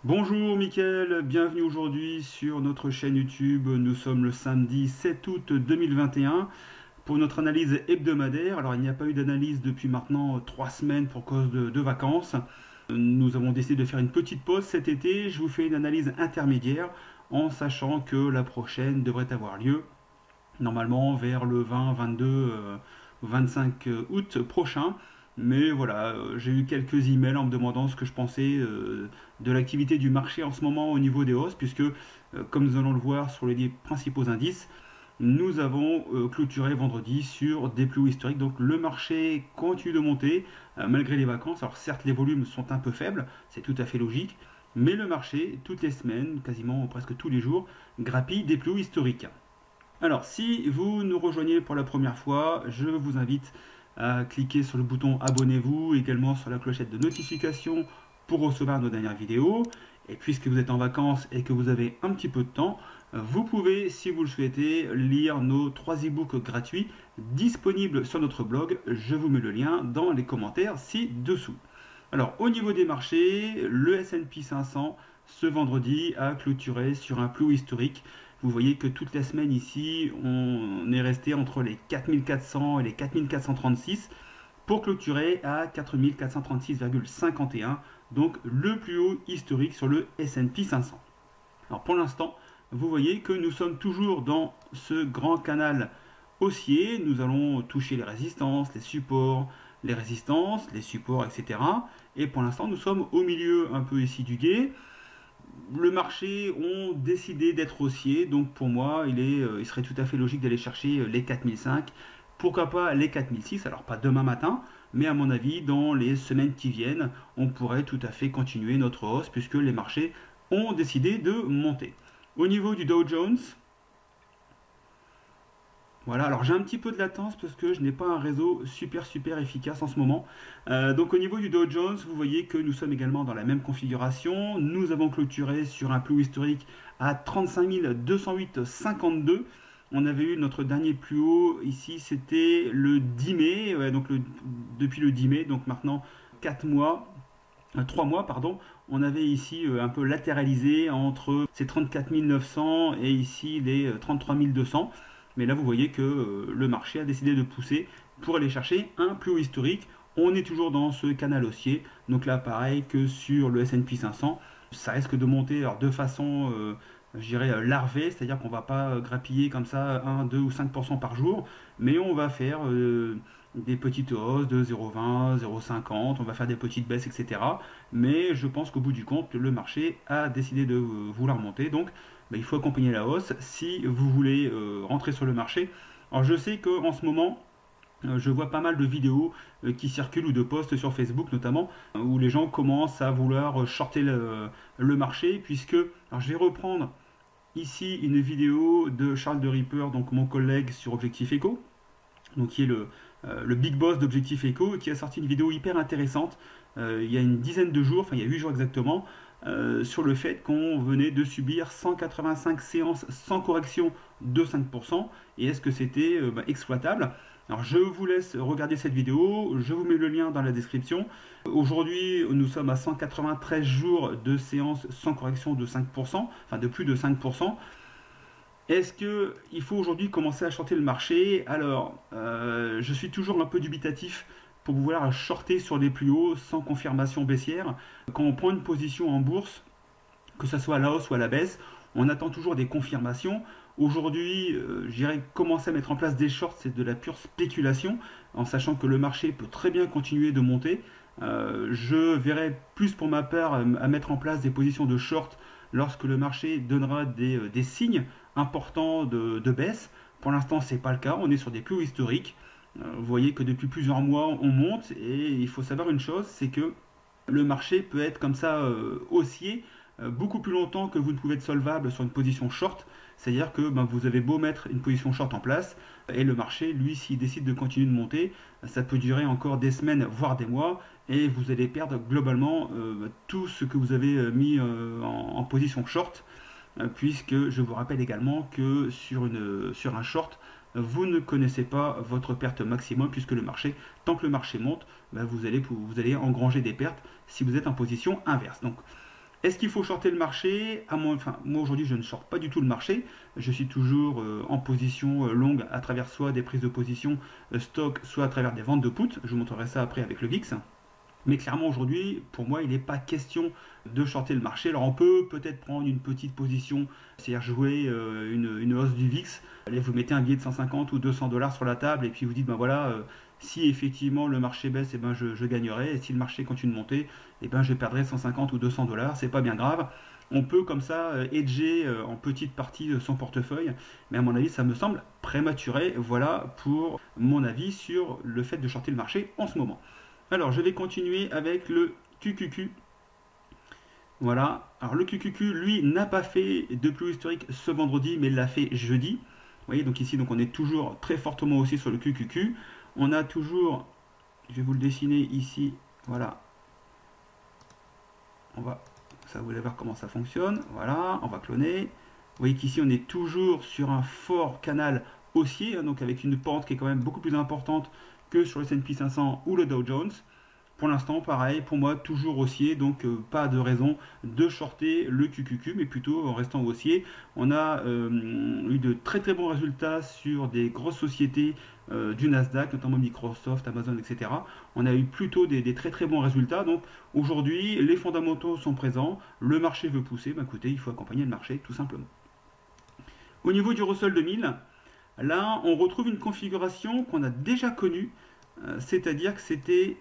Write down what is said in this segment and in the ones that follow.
Bonjour Mickaël, bienvenue aujourd'hui sur notre chaîne YouTube. Nous sommes le samedi 7 août 2021 pour notre analyse hebdomadaire. Alors il n'y a pas eu d'analyse depuis maintenant 3 semaines pour cause de vacances. Nous avons décidé de faire une petite pause cet été. Je vous fais une analyse intermédiaire en sachant que la prochaine devrait avoir lieu normalement vers le 20, 22, 25 août prochain. Mais voilà, j'ai eu quelques emails en me demandant ce que je pensais de l'activité du marché en ce moment au niveau des hausses, puisque comme nous allons le voir sur les principaux indices, nous avons clôturé vendredi sur des plus hauts historiques. Donc le marché continue de monter malgré les vacances. Alors certes, les volumes sont un peu faibles, c'est tout à fait logique, mais le marché, toutes les semaines, quasiment presque tous les jours, grappille des plus hauts historiques. Alors, si vous nous rejoignez pour la première fois, je vous invite à cliquer sur le bouton abonnez-vous, également sur la clochette de notification pour recevoir nos dernières vidéos. Et puisque vous êtes en vacances et que vous avez un petit peu de temps, vous pouvez, si vous le souhaitez, lire nos 3 e-books gratuits disponibles sur notre blog. Je vous mets le lien dans les commentaires ci-dessous. Alors, au niveau des marchés, le S&P 500 ce vendredi a clôturé sur un plus haut historique. Vous voyez que toute la semaine ici, on est resté entre les 4400 et les 4436 pour clôturer à 4436,51, donc le plus haut historique sur le S&P 500. Alors pour l'instant, vous voyez que nous sommes toujours dans ce grand canal haussier. Nous allons toucher les résistances, les supports, les supports, etc. Et pour l'instant, nous sommes au milieu un peu ici du gué. Le marché ont décidé d'être haussier, donc pour moi, il serait tout à fait logique d'aller chercher les 4005, pourquoi pas les 4006, alors pas demain matin, mais à mon avis, dans les semaines qui viennent, on pourrait tout à fait continuer notre hausse, puisque les marchés ont décidé de monter. Au niveau du Dow Jones, voilà, alors j'ai un petit peu de latence parce que je n'ai pas un réseau super efficace en ce moment. Donc au niveau du Dow Jones, vous voyez que nous sommes également dans la même configuration. Nous avons clôturé sur un plus haut historique à 35 208,52. On avait eu notre dernier plus haut ici, c'était le 10 mai, ouais, donc depuis le 10 mai, donc maintenant 4 mois. 3 mois, pardon, on avait ici un peu latéralisé entre ces 34 900 et ici les 33 200. Mais là, vous voyez que le marché a décidé de pousser pour aller chercher un plus haut historique. On est toujours dans ce canal haussier. Donc là, pareil que sur le S&P 500, ça risque de monter alors, de façon, je dirais, larvée. C'est-à-dire qu'on ne va pas grappiller comme ça 1, 2 ou 5% par jour. Mais on va faire des petites hausses de 0,20, 0,50. On va faire des petites baisses, etc. Mais je pense qu'au bout du compte, le marché a décidé de vouloir monter. Donc, il faut accompagner la hausse si vous voulez rentrer sur le marché. Alors je sais qu'en ce moment, je vois pas mal de vidéos qui circulent ou de posts sur Facebook notamment, où les gens commencent à vouloir shorter le marché, puisque, alors je vais reprendre ici une vidéo de Charles de Ripper, donc mon collègue sur Objectif Eco, donc qui est le big boss d'Objectif Eco, qui a sorti une vidéo hyper intéressante il y a une dizaine de jours, enfin il y a 8 jours exactement, sur le fait qu'on venait de subir 185 séances sans correction de 5%, et est-ce que c'était exploitable. Alors je vous laisse regarder cette vidéo, je vous mets le lien dans la description. Aujourd'hui nous sommes à 193 jours de séances sans correction de 5%, enfin de plus de 5%. Est-ce qu'il faut aujourd'hui commencer à shorter le marché? Alors, je suis toujours un peu dubitatif pour pouvoir shorter sur les plus hauts sans confirmation baissière. Quand on prend une position en bourse, que ce soit à la hausse ou à la baisse, on attend toujours des confirmations. Aujourd'hui, je dirais commencer à mettre en place des shorts, c'est de la pure spéculation, en sachant que le marché peut très bien continuer de monter. Je verrai plus pour ma part à mettre en place des positions de short lorsque le marché donnera des signes importants de baisse. Pour l'instant, ce n'est pas le cas, on est sur des plus hauts historiques. Vous voyez que depuis plusieurs mois, on monte, et il faut savoir une chose, c'est que le marché peut être comme ça haussier beaucoup plus longtemps que vous ne pouvez être solvable sur une position short. C'est-à-dire que vous avez beau mettre une position short en place, et le marché, lui, s'il décide de continuer de monter, ça peut durer encore des semaines, voire des mois, et vous allez perdre globalement tout ce que vous avez mis en position short, puisque je vous rappelle également que sur un short, vous ne connaissez pas votre perte maximum, puisque le marché, tant que le marché monte, vous allez engranger des pertes si vous êtes en position inverse. Donc, Est-ce qu'il faut shorter le marché? Enfin, moi aujourd'hui je ne shorte pas du tout le marché, je suis toujours en position longue à travers soit des prises de position stock, soit à travers des ventes de put, je vous montrerai ça après avec le VIX. Mais clairement aujourd'hui, pour moi, il n'est pas question de shorter le marché. Alors on peut peut-être prendre une petite position, c'est-à-dire jouer une hausse du VIX. Allez, vous mettez un billet de 150 ou 200 dollars sur la table et puis vous dites, ben voilà, si effectivement le marché baisse, eh ben je gagnerai. Et si le marché continue de monter, eh ben je perdrai 150 ou 200 dollars. C'est pas bien grave. On peut comme ça hedger en petite partie de son portefeuille. Mais à mon avis, ça me semble prématuré. Voilà pour mon avis sur le fait de shorter le marché en ce moment. Alors, je vais continuer avec le QQQ. Voilà. Alors, le QQQ, lui, n'a pas fait de plus historique ce vendredi, mais il l'a fait jeudi. Vous voyez, donc ici, donc on est toujours très fortement aussi sur le QQQ. On a toujours, je vais vous le dessiner ici, voilà. Ça vous allez voir comment ça fonctionne. Voilà, on va cloner. Vous voyez qu'ici, on est toujours sur un fort canal haussier, hein, donc avec une pente qui est quand même beaucoup plus importante que sur le S&P 500 ou le Dow Jones. Pour l'instant, pareil, pour moi, toujours haussier, donc pas de raison de shorter le QQQ, mais plutôt en restant haussier. On a eu de très très bons résultats sur des grosses sociétés du Nasdaq, notamment Microsoft, Amazon, etc. On a eu plutôt des très très bons résultats. Donc aujourd'hui, les fondamentaux sont présents, le marché veut pousser, bah, écoutez, il faut accompagner le marché, tout simplement. Au niveau du Russell 2000, là, on retrouve une configuration qu'on a déjà connue, c'est-à-dire que c'était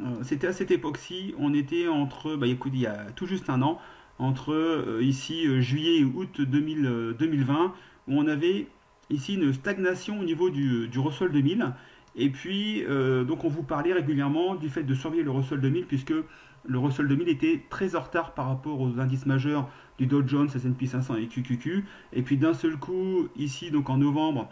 à cette époque-ci, on était entre, bah écoute, il y a tout juste un an, entre ici juillet et août 2020, où on avait ici une stagnation au niveau du Russell 2000. Et puis, donc on vous parlait régulièrement du fait de surveiller le Russell 2000, puisque le Russell 2000 était très en retard par rapport aux indices majeurs du Dow Jones, S&P 500 et QQQ. Et puis d'un seul coup, ici, donc en novembre,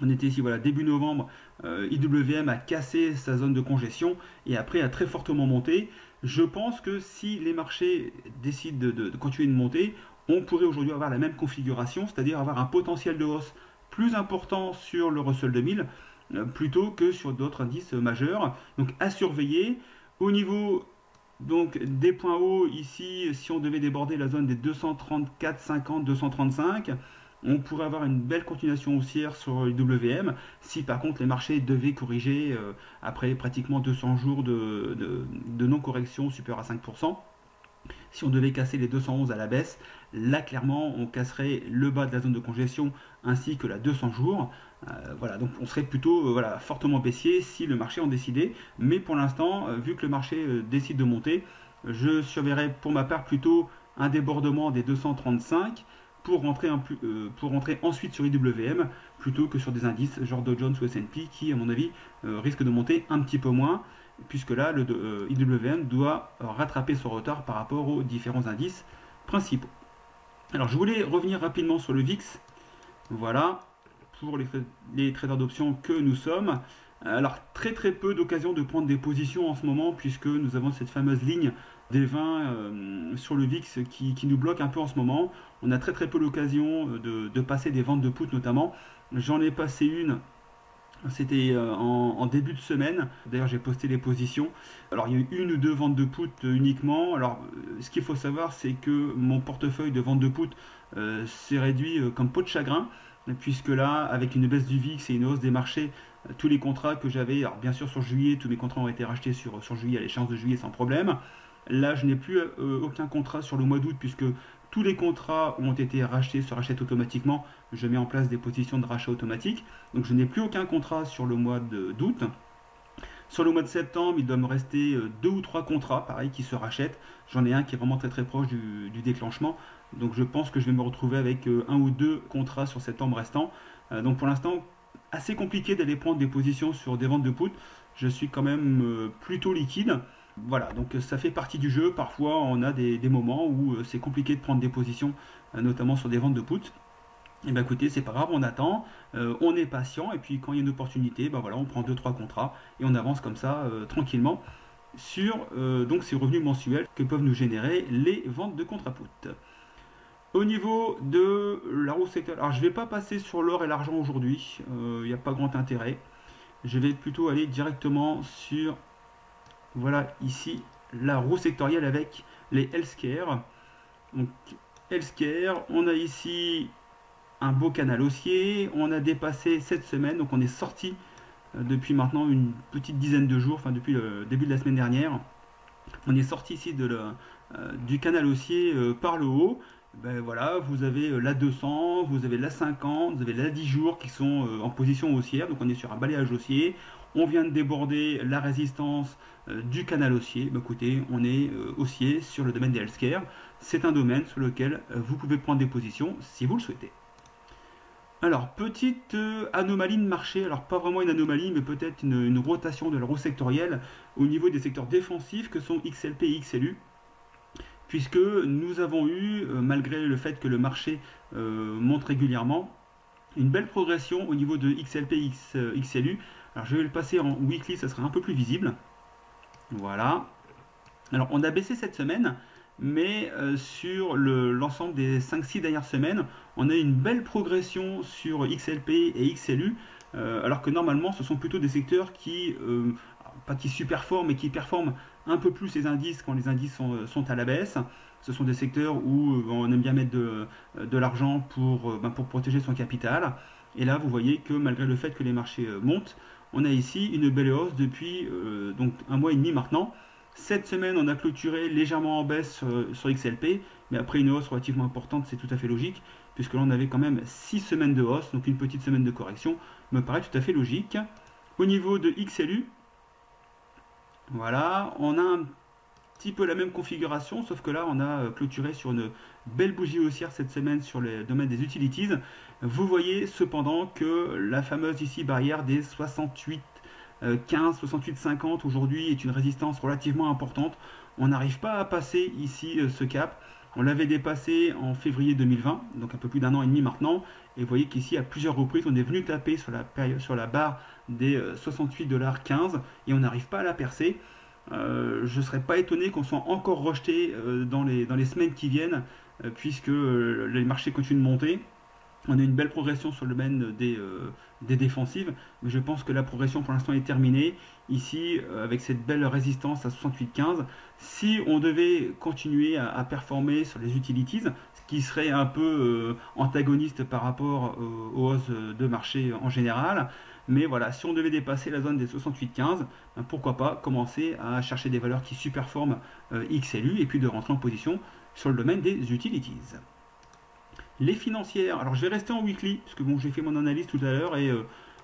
on était ici, voilà, début novembre, IWM a cassé sa zone de congestion et après a très fortement monté. Je pense que si les marchés décident de continuer de monter, on pourrait aujourd'hui avoir la même configuration, c'est-à-dire avoir un potentiel de hausse plus important sur le Russell 2000 plutôt que sur d'autres indices majeurs. Donc à surveiller. Au niveau donc des points hauts, ici, si on devait déborder la zone des 234,50, 235, on pourrait avoir une belle continuation haussière sur l'IWM. Si par contre les marchés devaient corriger après pratiquement 200 jours de non-correction supérieure à 5%, si on devait casser les 211 à la baisse, là clairement on casserait le bas de la zone de congestion ainsi que la 200 jours. Voilà, donc on serait plutôt voilà, fortement baissier si le marché en décidait. Mais pour l'instant, vu que le marché décide de monter, je surveillerais pour ma part plutôt un débordement des 235 pour rentrer ensuite sur IWM plutôt que sur des indices genre Dow Jones ou S&P qui à mon avis risquent de monter un petit peu moins puisque là le IWM doit rattraper son retard par rapport aux différents indices principaux. Alors je voulais revenir rapidement sur le VIX. Voilà, pour les traders d'options que nous sommes. Alors très très peu d'occasions de prendre des positions en ce moment puisque nous avons cette fameuse ligne des 20 sur le VIX qui nous bloque un peu en ce moment. On a très très peu l'occasion de passer des ventes de put notamment. J'en ai passé une, c'était en début de semaine. D'ailleurs j'ai posté les positions. Alors il y a eu une ou deux ventes de put uniquement. Alors ce qu'il faut savoir c'est que mon portefeuille de vente de put s'est réduit comme peau de chagrin puisque là, avec une baisse du VIX et une hausse des marchés, tous les contrats que j'avais, alors bien sûr sur juillet, tous mes contrats ont été rachetés sur juillet à l'échéance de juillet sans problème. Là, je n'ai plus aucun contrat sur le mois d'août puisque tous les contrats ont été rachetés, se rachètent automatiquement. Je mets en place des positions de rachat automatique. Donc je n'ai plus aucun contrat sur le mois d'août. Sur le mois de septembre, il doit me rester deux ou trois contrats, pareil, qui se rachètent. J'en ai un qui est vraiment très très proche du déclenchement. Donc je pense que je vais me retrouver avec un ou deux contrats sur septembre restant. Donc pour l'instant, assez compliqué d'aller prendre des positions sur des ventes de put. Je suis quand même plutôt liquide. Voilà, donc ça fait partie du jeu. Parfois, on a des moments où c'est compliqué de prendre des positions, notamment sur des ventes de put. Et bien écoutez, c'est pas grave, on attend, on est patient, et puis quand il y a une opportunité, ben voilà, on prend deux trois contrats et on avance comme ça tranquillement sur donc ces revenus mensuels que peuvent nous générer les ventes de contrats put. Au niveau de la roue sectorielle, alors je ne vais pas passer sur l'or et l'argent aujourd'hui, il n'y a pas grand intérêt. Je vais plutôt aller directement sur, voilà ici, la roue sectorielle avec les healthcare. Donc healthcare, on a ici un beau canal haussier, on a dépassé cette semaine, donc on est sorti depuis maintenant une petite dizaine de jours, enfin depuis le début de la semaine dernière, on est sorti ici du canal haussier par le haut. Ben voilà, vous avez la 200, vous avez la 50, vous avez la 10 jours qui sont en position haussière, donc on est sur un balayage haussier. On vient de déborder la résistance du canal haussier. Ben écoutez, on est haussier sur le domaine des healthcare. C'est un domaine sur lequel vous pouvez prendre des positions si vous le souhaitez. Alors, petite anomalie de marché, alors pas vraiment une anomalie, mais peut-être une rotation de la roue sectorielle au niveau des secteurs défensifs que sont XLP et XLU, puisque nous avons eu, malgré le fait que le marché monte régulièrement, une belle progression au niveau de XLP et XLU. Alors, je vais le passer en weekly, ça sera un peu plus visible. Voilà. Alors, on a baissé cette semaine, mais sur l'ensemble des 5-6 dernières semaines, on a une belle progression sur XLP et XLU, alors que normalement ce sont plutôt des secteurs qui, pas qui superforment, mais qui performent un peu plus les indices quand les indices sont à la baisse. Ce sont des secteurs où on aime bien mettre de l'argent pour protéger son capital. Et là, vous voyez que malgré le fait que les marchés montent, on a ici une belle hausse depuis donc un mois et demi maintenant. Cette semaine, on a clôturé légèrement en baisse sur XLP, mais après une hausse relativement importante, c'est tout à fait logique, puisque là on avait quand même 6 semaines de hausse, donc une petite semaine de correction me paraît tout à fait logique. Au niveau de XLU, voilà, on a un petit peu la même configuration, sauf que là on a clôturé sur une belle bougie haussière cette semaine sur le domaine des utilities. Vous voyez cependant que la fameuse ici barrière des 68 15, 68, 50 aujourd'hui est une résistance relativement importante. On n'arrive pas à passer ici ce cap. On l'avait dépassé en février 2020, donc un peu plus d'un an et demi maintenant. Et vous voyez qu'ici, à plusieurs reprises, on est venu taper sur la barre des 68,15 $ et on n'arrive pas à la percer. Je ne serais pas étonné qu'on soit encore rejeté dans les semaines qui viennent, puisque les marchés continuent de monter. On a une belle progression sur le domaine des défensives, mais je pense que la progression pour l'instant est terminée. Ici, avec cette belle résistance à 68,15, si on devait continuer à performer sur les utilities, ce qui serait un peu antagoniste par rapport aux hausses de marché en général, mais voilà, si on devait dépasser la zone des 68,15, ben pourquoi pas commencer à chercher des valeurs qui superforment XLU et puis de rentrer en position sur le domaine des utilities. Les financières, alors je vais rester en weekly, parce que bon, j'ai fait mon analyse tout à l'heure et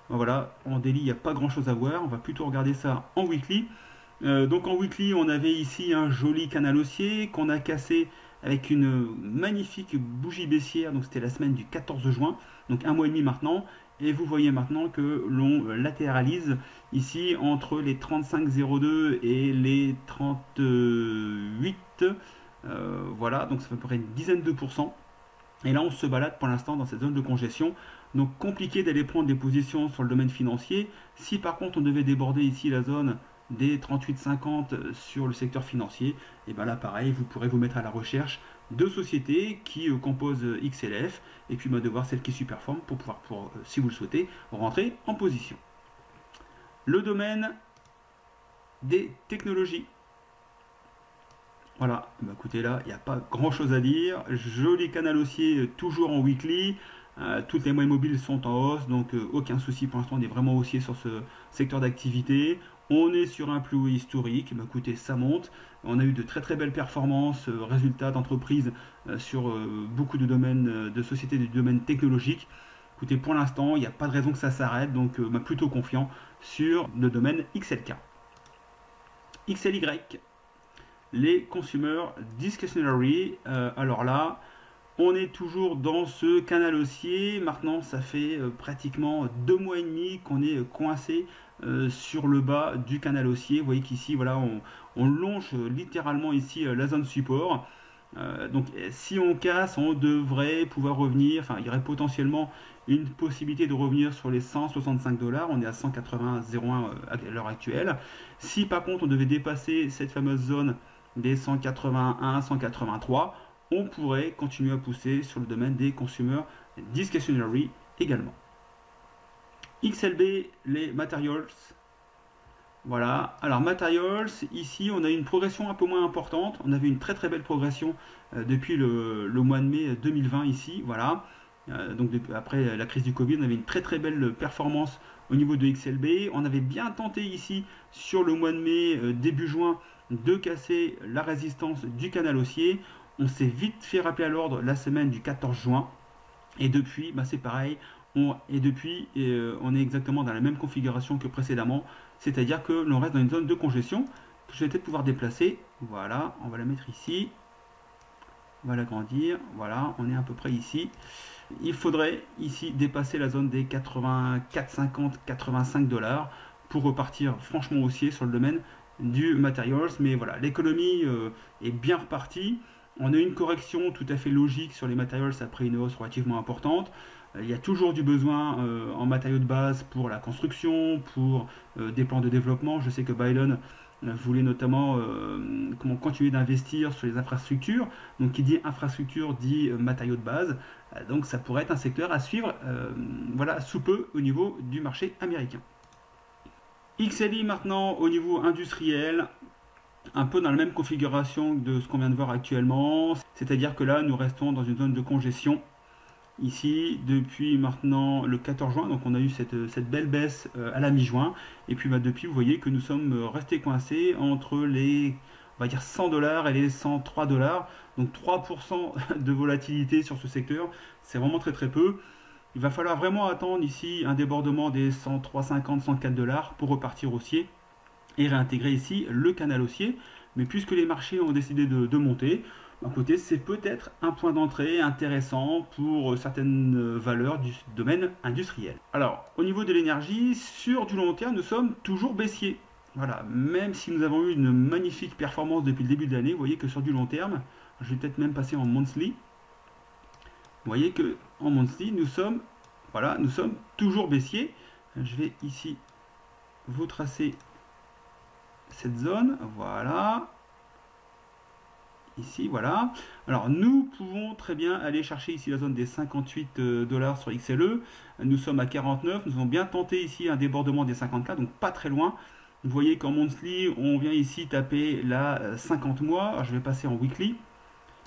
voilà, en daily il n'y a pas grand chose à voir, on va plutôt regarder ça en weekly. Donc en weekly, on avait ici un joli canal haussier qu'on a cassé avec une magnifique bougie baissière, donc c'était la semaine du 14 juin, donc un mois et demi maintenant, et vous voyez maintenant que l'on latéralise ici entre les 35,02 et les 38, voilà, donc ça fait à peu près une dizaine de pourcents. Et là, on se balade pour l'instant dans cette zone de congestion. Donc, compliqué d'aller prendre des positions sur le domaine financier. Si par contre, on devait déborder ici la zone des 38,50 sur le secteur financier, et bien là, pareil, vous pourrez vous mettre à la recherche de sociétés qui composent XLF et puis de voir celles qui superforment pour pouvoir, si vous le souhaitez, rentrer en position. Le domaine des technologies. Voilà, bah écoutez là, il n'y a pas grand chose à dire. Joli canal haussier toujours en weekly. Toutes les moyennes mobiles sont en hausse, donc aucun souci pour l'instant, on est vraiment haussier sur ce secteur d'activité. On est sur un plus haut historique, bah écoutez, ça monte. On a eu de très très belles performances, résultats d'entreprises sur beaucoup de domaines, de sociétés du domaine technologique. Écoutez, pour l'instant, il n'y a pas de raison que ça s'arrête, donc plutôt confiant sur le domaine XLK. XLY, les Consumer Discretionary. Alors là, on est toujours dans ce canal haussier. Maintenant, ça fait pratiquement 2 mois et demi qu'on est coincé sur le bas du canal haussier. Vous voyez qu'ici, voilà, on longe littéralement ici la zone support. Donc, si on casse, on devrait pouvoir revenir. Enfin, il y aurait potentiellement une possibilité de revenir sur les 165 $. On est à 180,01 à l'heure actuelle. Si par contre on devait dépasser cette fameuse zone des 181, 183, on pourrait continuer à pousser sur le domaine des Consumer Discretionary également. XLB, les Materials. Voilà, alors Materials, ici on a une progression un peu moins importante, on avait une très très belle progression depuis le mois de mai 2020 ici, voilà. Donc après la crise du Covid, on avait une très très belle performance au niveau de XLB. On avait bien tenté ici sur le mois de mai, début juin, de casser la résistance du canal haussier. On s'est vite fait rappeler à l'ordre la semaine du 14 juin. Et depuis, bah, c'est pareil. On est exactement dans la même configuration que précédemment. C'est-à-dire que l'on reste dans une zone de congestion que je vais peut-être pouvoir déplacer. Voilà, on va la mettre ici. On va l'agrandir. Voilà, on est à peu près ici. Il faudrait ici dépasser la zone des 84, 50, 85 dollars pour repartir franchement haussier sur le domaine du materials. Mais voilà, l'économie est bien repartie. On a une correction tout à fait logique sur les materials après une hausse relativement importante. Il y a toujours du besoin en matériaux de base pour la construction, pour des plans de développement. Je sais que Biden voulait notamment continuer d'investir sur les infrastructures. Donc qui dit infrastructure dit matériaux de base. Donc ça pourrait être un secteur à suivre voilà, sous peu au niveau du marché américain. XLI maintenant au niveau industriel, un peu dans la même configuration de ce qu'on vient de voir actuellement, c'est-à-dire que là nous restons dans une zone de congestion ici depuis maintenant le 14 juin, donc on a eu cette belle baisse à la mi-juin, et puis bah, depuis vous voyez que nous sommes restés coincés entre les on va dire 100 dollars et les 103 dollars, donc 3% de volatilité sur ce secteur, c'est vraiment très très peu. Il va falloir vraiment attendre ici un débordement des 103,50, 104 dollars pour repartir haussier et réintégrer ici le canal haussier. Mais puisque les marchés ont décidé de monter, d'un côté, c'est peut-être un point d'entrée intéressant pour certaines valeurs du domaine industriel. Alors, au niveau de l'énergie, sur du long terme, nous sommes toujours baissiers. Voilà, même si nous avons eu une magnifique performance depuis le début de l'année, vous voyez que sur du long terme, je vais peut-être même passer en monthly. Vous voyez que en monthly, nous sommes toujours baissiers. Je vais ici vous tracer cette zone, voilà. Ici, voilà. Alors, nous pouvons très bien aller chercher ici la zone des 58 dollars sur XLE. Nous sommes à 49. Nous avons bien tenté ici un débordement des 54, donc pas très loin. Vous voyez qu'en monthly, on vient ici taper la 50 mois. Alors, je vais passer en weekly.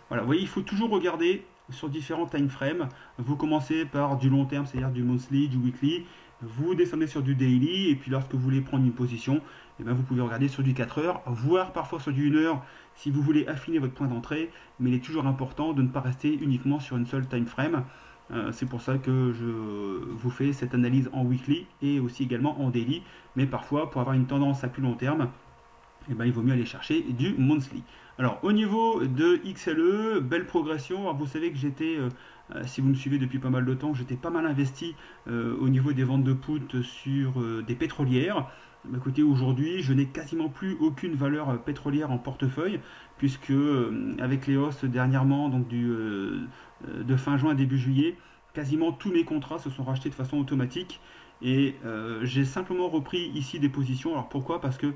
Voilà, vous voyez, il faut toujours regarder sur différents time frames. Vous commencez par du long terme, c'est-à-dire du monthly, du weekly. Vous descendez sur du daily, et puis lorsque vous voulez prendre une position, eh bien vous pouvez regarder sur du 4 heures, voire parfois sur du 1 heure si vous voulez affiner votre point d'entrée, mais il est toujours important de ne pas rester uniquement sur une seule time frame. C'est pour ça que je vous fais cette analyse en weekly et aussi également en daily, mais parfois pour avoir une tendance à plus long terme, eh ben, il vaut mieux aller chercher du monthly. Alors au niveau de XLE, belle progression. Alors, vous savez que j'étais, si vous me suivez depuis pas mal de temps, j'étais pas mal investi au niveau des ventes de put sur des pétrolières. Bah, écoutez, aujourd'hui, je n'ai quasiment plus aucune valeur pétrolière en portefeuille, puisque avec les hausses dernièrement, donc de fin juin, début juillet, quasiment tous mes contrats se sont rachetés de façon automatique. Et j'ai simplement repris ici des positions. Alors pourquoi? Parce que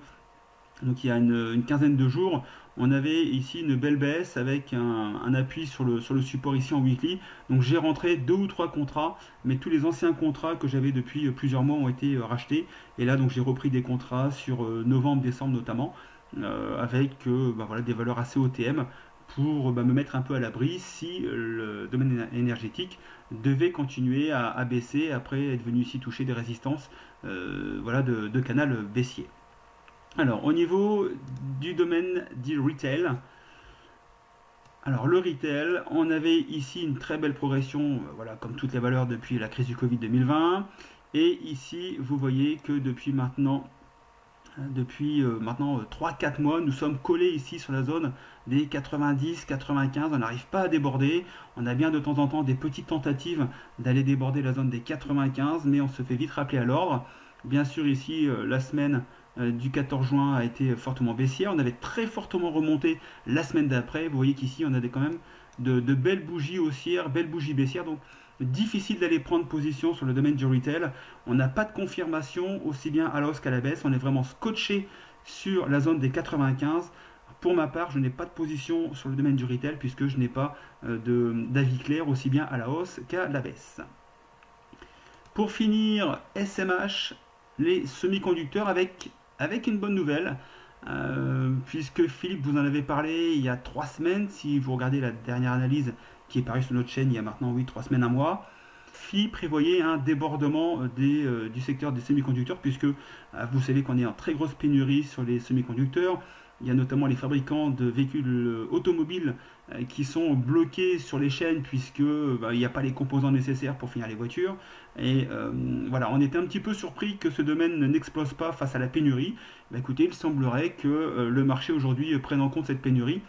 donc il y a une quinzaine de jours, on avait ici une belle baisse avec un appui sur le support ici en weekly. Donc j'ai rentré 2 ou 3 contrats, mais tous les anciens contrats que j'avais depuis plusieurs mois ont été rachetés. Et là donc j'ai repris des contrats sur novembre, décembre notamment, avec bah, voilà, des valeurs assez OTM pour bah, me mettre un peu à l'abri si le domaine énergétique devait continuer à baisser après être venu ici toucher des résistances voilà, de canal baissier. Alors, au niveau du domaine du retail, alors le retail, on avait ici une très belle progression, voilà, comme toutes les valeurs depuis la crise du Covid 2020. Et ici, vous voyez que depuis maintenant 3-4 mois, nous sommes collés ici sur la zone des 90-95. On n'arrive pas à déborder. On a bien de temps en temps des petites tentatives d'aller déborder la zone des 95, mais on se fait vite rappeler à l'ordre. Bien sûr, ici, la semaine du 14 juin a été fortement baissière. On avait très fortement remonté la semaine d'après. Vous voyez qu'ici, on a quand même de belles bougies haussières, belles bougies baissières. Donc, difficile d'aller prendre position sur le domaine du retail. On n'a pas de confirmation aussi bien à la hausse qu'à la baisse. On est vraiment scotché sur la zone des 95. Pour ma part, je n'ai pas de position sur le domaine du retail puisque je n'ai pas d'avis clair aussi bien à la hausse qu'à la baisse. Pour finir, SMH, les semi-conducteurs avec avec une bonne nouvelle, puisque Philippe vous en avait parlé il y a 3 semaines, si vous regardez la dernière analyse qui est parue sur notre chaîne il y a maintenant, oui, 3 semaines, un mois. Philippe prévoyait un débordement du secteur des semi-conducteurs, puisque vous savez qu'on est en très grosse pénurie sur les semi-conducteurs. Il y a notamment les fabricants de véhicules automobiles qui sont bloqués sur les chaînes puisque il n'y a pas les composants nécessaires pour finir les voitures. Et voilà, on était un petit peu surpris que ce domaine n'explose pas face à la pénurie. Bah, écoutez, il semblerait que le marché aujourd'hui prenne en compte cette pénurie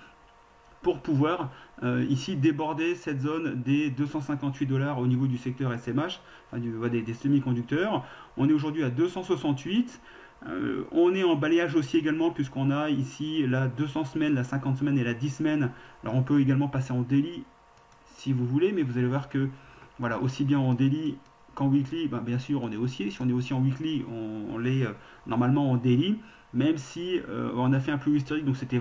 pour pouvoir ici déborder cette zone des 258 $ au niveau du secteur SMH, enfin, des semi-conducteurs. On est aujourd'hui à 268. On est en balayage aussi également puisqu'on a ici la 200 semaines, la 50 semaines et la 10 semaines. Alors on peut également passer en daily si vous voulez, mais vous allez voir que voilà, aussi bien en daily qu'en weekly, ben, bien sûr on est haussier. Si on est haussier en weekly, on l'est normalement en daily, même si on a fait un plus historique, donc c'était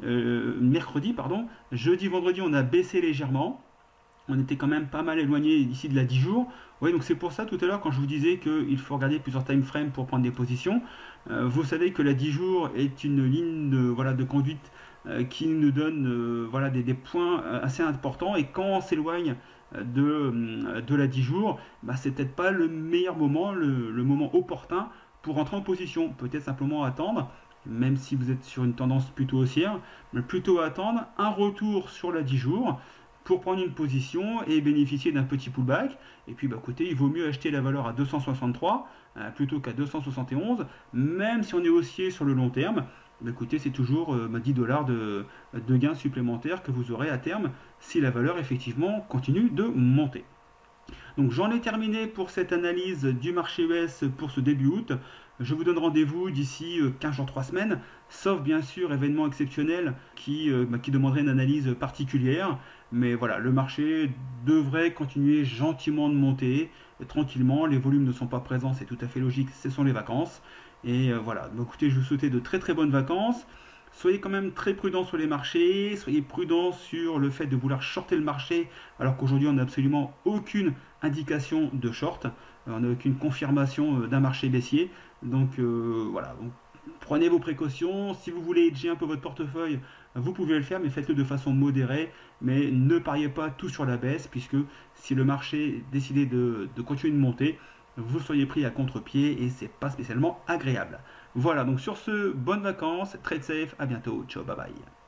mercredi, pardon. Jeudi, vendredi, on a baissé légèrement. On était quand même pas mal éloigné d'ici de la 10 jours. Oui, donc c'est pour ça tout à l'heure quand je vous disais qu'il faut regarder plusieurs time frames pour prendre des positions. Vous savez que la 10 jours est une ligne voilà, de conduite qui nous donne voilà, des points assez importants. Et quand on s'éloigne de la 10 jours, bah, c'est peut-être pas le meilleur moment, le moment opportun pour rentrer en position. Peut-être simplement attendre, même si vous êtes sur une tendance plutôt haussière, mais plutôt attendre un retour sur la 10 jours pour prendre une position et bénéficier d'un petit pullback. Et puis, bah, écoutez, il vaut mieux acheter la valeur à 263 plutôt qu'à 271, même si on est haussier sur le long terme. Bah, écoutez, c'est toujours 10 $ de gains supplémentaires que vous aurez à terme si la valeur effectivement continue de monter. Donc j'en ai terminé pour cette analyse du marché US pour ce début août. Je vous donne rendez-vous d'ici 15 jours, 3 semaines, sauf bien sûr événements exceptionnels qui demanderaient une analyse particulière. Mais voilà, le marché devrait continuer gentiment de monter, tranquillement. Les volumes ne sont pas présents, c'est tout à fait logique, ce sont les vacances. Et voilà, donc écoutez, je vous souhaite de très très bonnes vacances. Soyez quand même très prudents sur les marchés, soyez prudents sur le fait de vouloir shorter le marché, alors qu'aujourd'hui on n'a absolument aucune indication de short, on n'a aucune confirmation d'un marché baissier. Donc voilà, donc, prenez vos précautions. Si vous voulez hedger un peu votre portefeuille, vous pouvez le faire, mais faites-le de façon modérée. Mais ne pariez pas tout sur la baisse, puisque si le marché décidait de continuer de monter, vous soyez pris à contre-pied et c'est pas spécialement agréable. Voilà, donc sur ce, bonnes vacances, trade safe, à bientôt, ciao, bye bye.